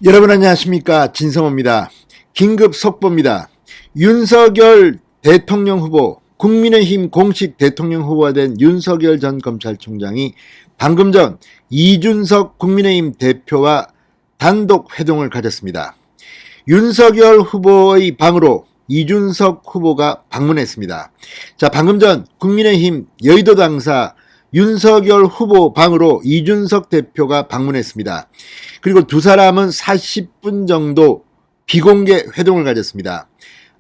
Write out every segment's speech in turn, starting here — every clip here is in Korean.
여러분 안녕하십니까, 진성호입니다. 긴급 속보입니다. 윤석열 대통령 후보, 국민의힘 공식 대통령 후보가 된 윤석열 전 검찰총장이 방금 전 이준석 국민의힘 대표와 단독 회동을 가졌습니다. 윤석열 후보의 방으로 이준석 후보가 방문했습니다. 자, 방금 전 국민의힘 여의도 당사 윤석열 후보 방으로 이준석 대표가 방문했습니다. 그리고 두 사람은 40분 정도 비공개 회동을 가졌습니다.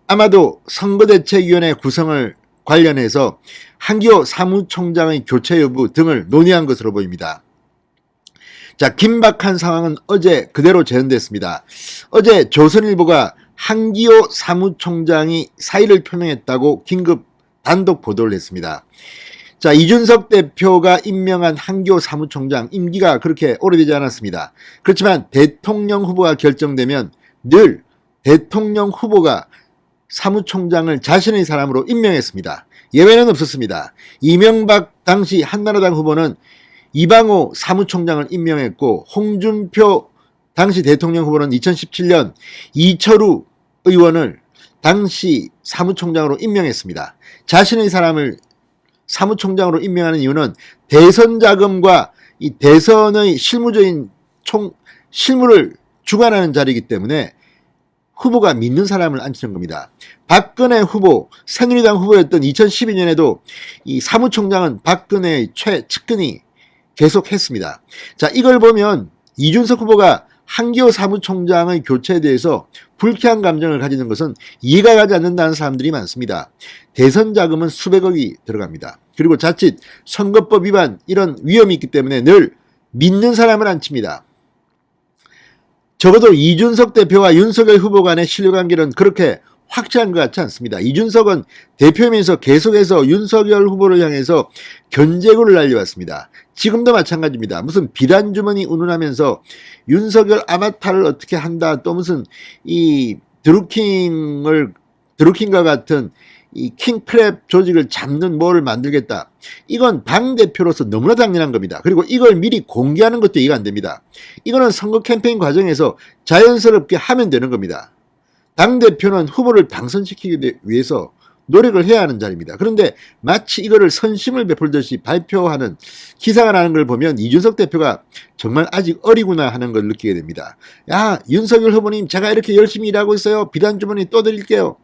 아마도 선거대책위원회 구성을 관련해서 한기호 사무총장의 교체 여부 등을 논의한 것으로 보입니다. 자, 긴박한 상황은 어제 그대로 재현됐습니다. 어제 조선일보가 한기호 사무총장이 사의를 표명했다고 긴급 단독 보도를 했습니다. 자, 이준석 대표가 임명한 한기호 사무총장 임기가 그렇게 오래되지 않았습니다. 그렇지만 대통령 후보가 결정되면 늘 대통령 후보가 사무총장을 자신의 사람으로 임명했습니다. 예외는 없었습니다. 이명박 당시 한나라당 후보는 이방호 사무총장을 임명했고, 홍준표 당시 대통령 후보는 2017년 이철우 의원을 당시 사무총장으로 임명했습니다. 자신의 사람을 사무총장으로 임명하는 이유는 대선 자금과 이 대선의 실무적인 실무를 주관하는 자리이기 때문에 후보가 믿는 사람을 앉히는 겁니다. 박근혜 후보, 새누리당 후보였던 2012년에도 이 사무총장은 박근혜의 최측근이 계속했습니다. 자, 이걸 보면 이준석 후보가 한기호 사무총장의 교체에 대해서 불쾌한 감정을 가지는 것은 이해가 가지 않는다는 사람들이 많습니다. 대선 자금은 수백억이 들어갑니다. 그리고 자칫 선거법 위반 이런 위험이 있기 때문에 늘 믿는 사람을 앉힙니다. 적어도 이준석 대표와 윤석열 후보 간의 신뢰관계는 그렇게 확실한 것 같지 않습니다. 이준석은 대표이면서 계속해서 윤석열 후보를 향해서 견제구를 날려왔습니다. 지금도 마찬가지입니다. 무슨 비단주머니 운운하면서 윤석열 아바타를 어떻게 한다, 또 무슨 이 드루킹과 같은 이 킹크랩 조직을 잡는 뭐를 만들겠다. 이건 당대표로서 너무나 당연한 겁니다. 그리고 이걸 미리 공개하는 것도 이해가 안 됩니다. 이거는 선거 캠페인 과정에서 자연스럽게 하면 되는 겁니다. 당대표는 후보를 당선시키기 위해서 노력을 해야 하는 자리입니다. 그런데 마치 이거를 선심을 베풀듯이 발표하는, 기사가 나는 걸 보면 이준석 대표가 정말 아직 어리구나 하는 걸 느끼게 됩니다. 야, 윤석열 후보님, 제가 이렇게 열심히 일하고 있어요. 비단주머니 또 드릴게요.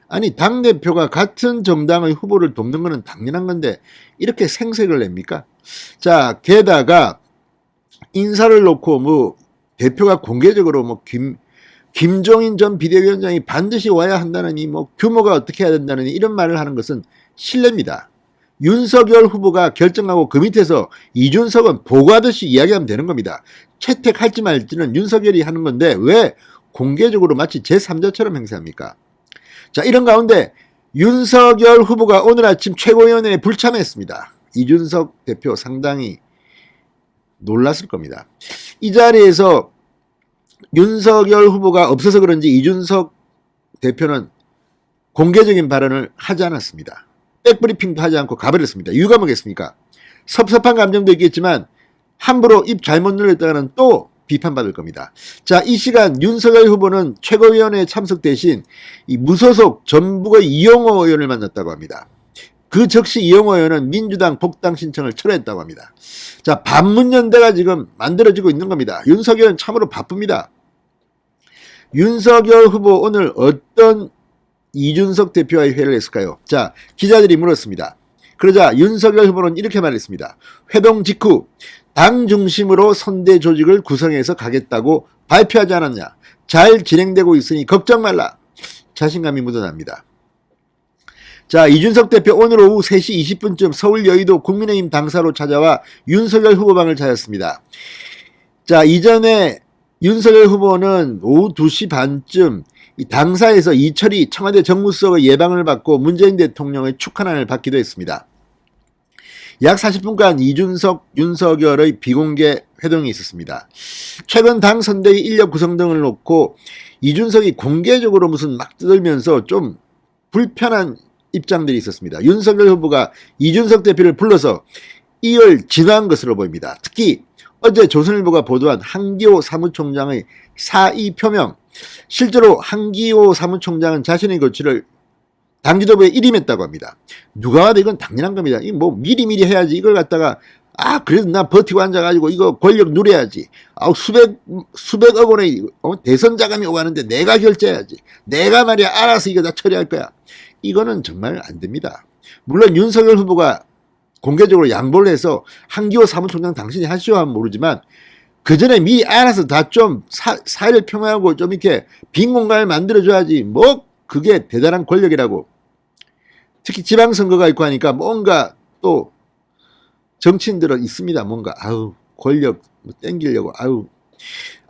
아니, 당대표가 같은 정당의 후보를 돕는 것은 당연한 건데 이렇게 생색을 냅니까? 자, 게다가 인사를 놓고 대표가 공개적으로 김종인 전 비대위원장이 반드시 와야 한다느니 규모가 어떻게 해야 된다느니 이런 말을 하는 것은 실례입니다. 윤석열 후보가 결정하고 그 밑에서 이준석은 보고하듯이 이야기하면 되는 겁니다. 채택할지 말지는 윤석열이 하는 건데 왜 공개적으로 마치 제3자처럼 행세합니까? 자, 이런 가운데 윤석열 후보가 오늘 아침 최고위원회에 불참했습니다. 이준석 대표 상당히 놀랐을 겁니다. 이 자리에서 윤석열 후보가 없어서 그런지 이준석 대표는 공개적인 발언을 하지 않았습니다. 백브리핑도 하지 않고 가버렸습니다. 이유가 뭐겠습니까? 섭섭한 감정도 있겠지만 함부로 입 잘못 늘렸다가는 또 비판받을 겁니다. 자, 이 시간 윤석열 후보는 최고위원회에 참석 대신 이 무소속 전북의 이용호 의원을 만났다고 합니다. 그 즉시 이용호 의원은 민주당 복당 신청을 철회했다고 합니다. 자, 반문연대가 지금 만들어지고 있는 겁니다. 윤석열은 참으로 바쁩니다. 윤석열 후보 오늘 어떤 이준석 대표와의 회의를 했을까요? 자, 기자들이 물었습니다. 그러자 윤석열 후보는 이렇게 말했습니다. 회동 직후 당 중심으로 선대 조직을 구성해서 가겠다고 발표하지 않았냐. 잘 진행되고 있으니 걱정 말라. 자신감이 묻어납니다. 자, 이준석 대표 오늘 오후 3시 20분쯤 서울 여의도 국민의힘 당사로 찾아와 윤석열 후보방을 찾았습니다. 자, 이전에 윤석열 후보는 오후 2시 반쯤 이 당사에서 이철이 청와대 정무수석의 예방을 받고 문재인 대통령의 축하난을 받기도 했습니다. 약 40분간 이준석, 윤석열의 비공개 회동이 있었습니다. 최근 당 선대위 인력 구성 등을 놓고 이준석이 공개적으로 무슨 막 떠들면서 좀 불편한 입장들이 있었습니다. 윤석열 후보가 이준석 대표를 불러서 이를 진화한 것으로 보입니다. 특히 어제 조선일보가 보도한 한기호 사무총장의 사의 표명. 실제로 한기호 사무총장은 자신의 거취를 당기도부에 일임했다고 합니다. 누가 봐도 이건 당연한 겁니다. 이 뭐 미리미리 해야지. 이걸 갖다가 그래도 나 버티고 앉아가지고 이거 권력 누려야지. 수백억 원의 대선 자금이 오가는데 내가 결제해야지. 내가 말이야 알아서 이거 다 처리할 거야. 이거는 정말 안 됩니다. 물론 윤석열 후보가 공개적으로 양보를 해서 한기호 사무총장 당신이 하시오 하면 모르지만 그 전에 미리 알아서 다 좀 사회를 평화하고 좀 이렇게 빈 공간을 만들어줘야지. 뭐 그게 대단한 권력이라고. 특히 지방선거가 있고 하니까 뭔가 또 정치인들은 있습니다. 뭔가 권력 땡기려고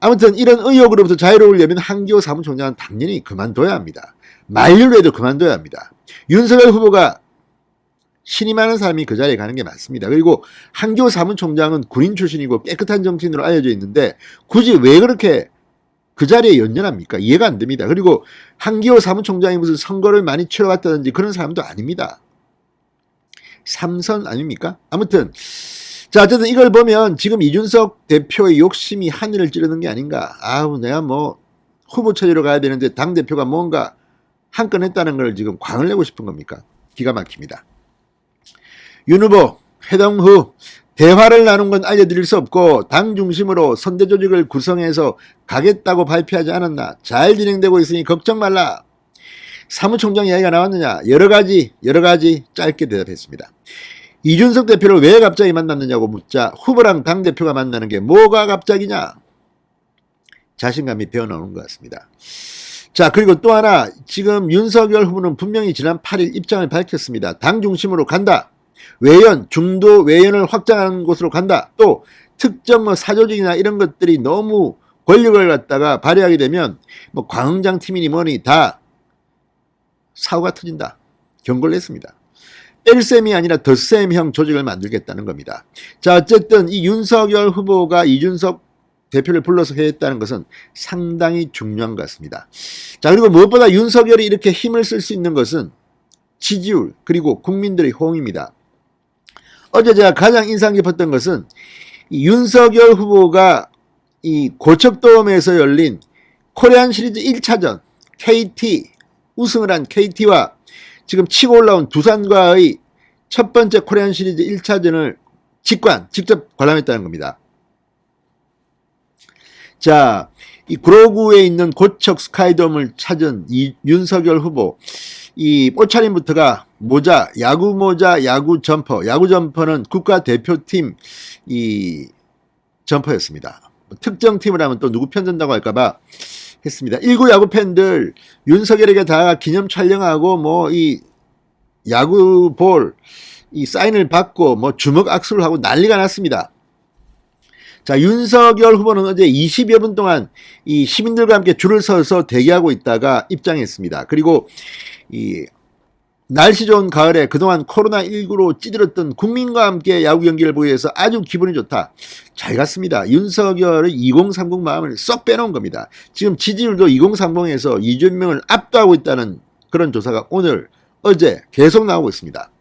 아무튼 이런 의혹으로부터 자유로우려면 한기호 사무총장은 당연히 그만둬야 합니다. 만류로 해도 그만둬야 합니다. 윤석열 후보가 신임하는 사람이 그 자리에 가는 게 맞습니다. 그리고 한기호 사무총장은 군인 출신이고 깨끗한 정치인으로 알려져 있는데 굳이 왜 그렇게 그 자리에 연연합니까? 이해가 안 됩니다. 그리고 한기호 사무총장이 무슨 선거를 많이 치러갔다든지 그런 사람도 아닙니다. 삼선 아닙니까? 아무튼 자 어쨌든 이걸 보면 지금 이준석 대표의 욕심이 하늘을 찌르는 게 아닌가. 내가 뭐 후보 처리로 가야 되는데 당대표가 뭔가 한 건 했다는 걸 지금 광을 내고 싶은 겁니까? 기가 막힙니다. 윤 후보 회동 후 대화를 나눈 건 알려드릴 수 없고 당 중심으로 선대 조직을 구성해서 가겠다고 발표하지 않았나. 잘 진행되고 있으니 걱정 말라. 사무총장 이야기가 나왔느냐. 여러 가지 짧게 대답했습니다. 이준석 대표를 왜 갑자기 만났느냐고 묻자 후보랑 당대표가 만나는 게 뭐가 갑자기냐. 자신감이 배어나오는 것 같습니다. 자 그리고 또 하나 지금 윤석열 후보는 분명히 지난 8일 입장을 밝혔습니다. 당 중심으로 간다. 외연, 중도 외연을 확장하는 곳으로 간다. 또 특정 사조직이나 이런 것들이 너무 권력을 갖다가 발휘하게 되면 뭐 광흥장 팀이니 뭐니 다 사고가 터진다. 경고를 했습니다. 뺄셈이 아니라 덧셈형 조직을 만들겠다는 겁니다. 자 어쨌든 이 윤석열 후보가 이준석 대표를 불러서 회의했다는 것은 상당히 중요한 것 같습니다. 자 그리고 무엇보다 윤석열이 이렇게 힘을 쓸 수 있는 것은 지지율 그리고 국민들의 호응입니다. 어제 제가 가장 인상 깊었던 것은 이 윤석열 후보가 이 고척돔에서 열린 코리안 시리즈 1차전 KT 우승을 한 KT와 지금 치고 올라온 두산과의 첫 번째 코리안 시리즈 1차전을 직접 관람했다는 겁니다. 자, 이 구로구에 있는 고척 스카이돔을 찾은 이 윤석열 후보, 이 옷차림부터가 모자, 야구 모자, 야구 점퍼는 국가대표팀 이 점퍼였습니다. 특정 팀을 하면 또 누구 편든다고 할까봐 했습니다. 일구 야구 팬들 윤석열에게 다 기념 촬영하고 뭐 이 야구 볼 이 사인을 받고 뭐 주먹 악수를 하고 난리가 났습니다. 자, 윤석열 후보는 어제 20여 분 동안 이 시민들과 함께 줄을 서서 대기하고 있다가 입장했습니다. 그리고 이 날씨 좋은 가을에 그동안 코로나19로 찌들었던 국민과 함께 야구 경기를 보기 위해서 아주 기분이 좋다. 잘 갔습니다. 윤석열의 2030 마음을 쏙 빼놓은 겁니다. 지금 지지율도 2030에서 이재명을 압도하고 있다는 그런 조사가 어제 계속 나오고 있습니다.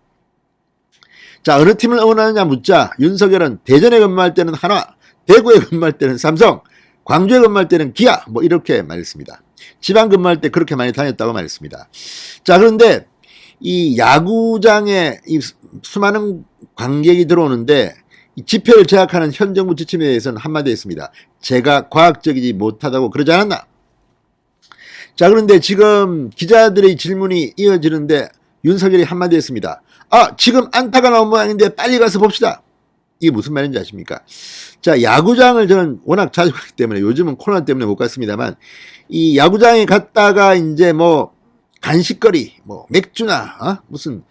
자, 어느 팀을 응원하느냐 묻자 윤석열은 대전에 근무할 때는 한화, 대구에 근무할 때는 삼성, 광주에 근무할 때는 기아 뭐 이렇게 말했습니다. 지방 근무할 때 그렇게 많이 다녔다고 말했습니다. 자, 그런데 이 야구장에 이 수많은 관객이 들어오는데 이 집회를 제약하는 현 정부 지침에 대해서는 한마디 했습니다. 제가 과학적이지 못하다고 그러지 않았나? 자, 그런데 지금 기자들의 질문이 이어지는데 윤석열이 한마디 했습니다. 지금 안타가 나온 모양인데 빨리 가서 봅시다. 이게 무슨 말인지 아십니까? 자, 야구장을 저는 워낙 자주 가기 때문에 요즘은 코로나 때문에 못 갔습니다만 이 야구장에 갔다가 이제 뭐 간식거리, 뭐 맥주나 무슨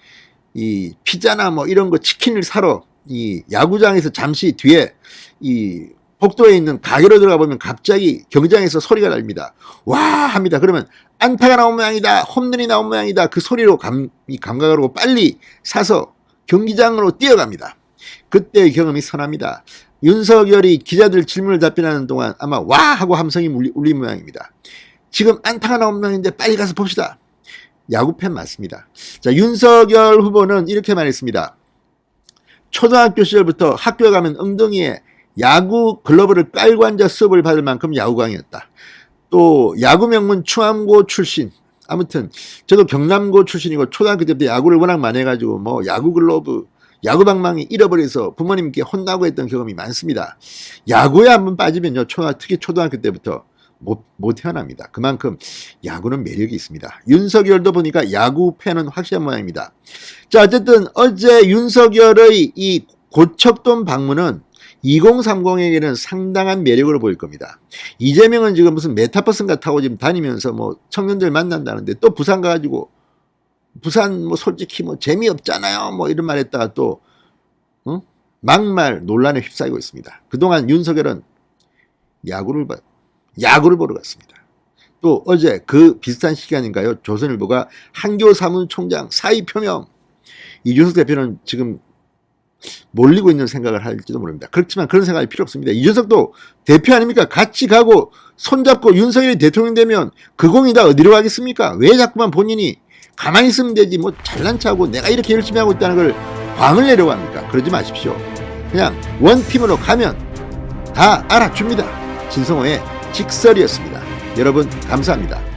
이 피자나 뭐 이런 거 치킨을 사러 이 야구장에서 잠시 뒤에 이 복도에 있는 가게로 들어가 보면 갑자기 경기장에서 소리가 날립니다. 와 합니다. 그러면 안타가 나온 모양이다, 홈런이 나온 모양이다. 그 소리로 감각을 하고 빨리 사서 경기장으로 뛰어갑니다. 그때의 경험이 선합니다. 윤석열이 기자들 질문을 답변하는 동안 아마 와 하고 함성이 울린 모양입니다. 지금 안타가 나온 모양인데 빨리 가서 봅시다. 야구팬 맞습니다. 자, 윤석열 후보는 이렇게 말했습니다. 초등학교 시절부터 학교에 가면 엉덩이에 야구 글러브를 깔고 앉아 수업을 받을 만큼 야구광이었다. 또 야구 명문 충암고 출신. 아무튼 저도 경남고 출신이고 초등학교 때부터 야구를 워낙 많이 해가지고 뭐 야구 글러브, 야구 방망이 잃어버려서 부모님께 혼나고 했던 경험이 많습니다. 야구에 한번 빠지면요, 특히 초등학교 때부터 못 태어납니다. 그만큼 야구는 매력이 있습니다. 윤석열도 보니까 야구 팬은 확실한 모양입니다. 자, 어쨌든 어제 윤석열의 이 고척돔 방문은 2030에게는 상당한 매력으로 보일 겁니다. 이재명은 지금 무슨 메타버스인가 타고 지금 다니면서 뭐 청년들 만난다는데 또 부산 가가지고 부산 뭐 솔직히 뭐 재미없잖아요 뭐 이런 말 했다가 또 막말 논란에 휩싸이고 있습니다. 그동안 윤석열은 야구를 보러 갔습니다. 또 어제 그 비슷한 시간인가요? 조선일보가 한교 사무총장 사의 표명. 이준석 대표는 지금 몰리고 있는 생각을 할지도 모릅니다. 그렇지만 그런 생각이 필요 없습니다. 이준석도 대표 아닙니까? 같이 가고 손잡고 윤석열이 대통령 되면 그 공이 다 어디로 가겠습니까? 왜 자꾸만 본인이 가만히 있으면 되지 뭐 잘난 척하고 내가 이렇게 열심히 하고 있다는 걸 광을 내려고 합니까? 그러지 마십시오. 그냥 원팀으로 가면 다 알아줍니다. 진성호의 직설이었습니다. 여러분 감사합니다.